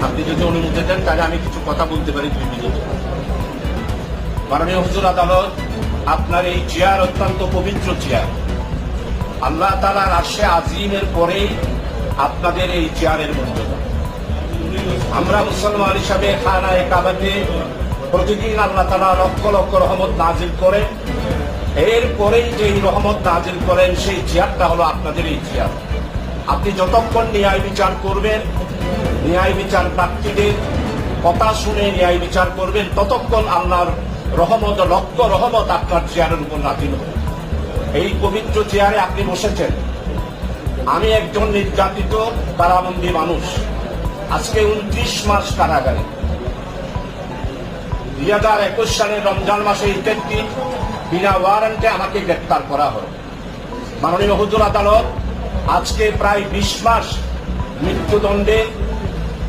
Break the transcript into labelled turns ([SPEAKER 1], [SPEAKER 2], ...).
[SPEAKER 1] আপনি যদি অনুমতি দেন তাহলে আমি কিছু কথা বলতে পারি 2 মিনিট। মাননীয় হুজুর আদালত, আপনার এই চেয়ার অত্যন্ত পবিত্র চেয়ার। আল্লাহ তাআলার আরশে আজিমের পরেই আপনাদের এই চেয়ারের মর্যাদা। আমরা মুসলমান হিসাবে খানায়ে কাবাতে প্রতিদিন আল্লাহ তাআলা লক্ষ লক্ষ রহমত নাজিল করেন। এরপরেই যে রহমত নাজিল করেন সেই চেয়ারটা হলো আপনাদের এই চেয়ার। আপনি যতক্ষণ ন্যায় বিচার করবেন, ন্যায় বিচার প্রার্থীদের কথা শুনে ন্যায় বিচার করবেন, ততক্ষণ আল্লাহর রহমত, লক্ষ রহমত আপনার চেয়ারের উপর নাজিল হবে। এই পবিত্র চেয়ারে আপনি বসেছেন। আমি একজন নির্যাতিত কারাবন্দী মানুষ, আজকে 29 মাস কারাগারে। 2021 সালের রমজান মাসে ঈদের দিন বিনা ওয়ারেন্টে আমাকে গ্রেপ্তার করা হয়। মাননীয় হুজুর আদালত, আজকে প্রায় 20 মাস মৃত্যুদণ্ডে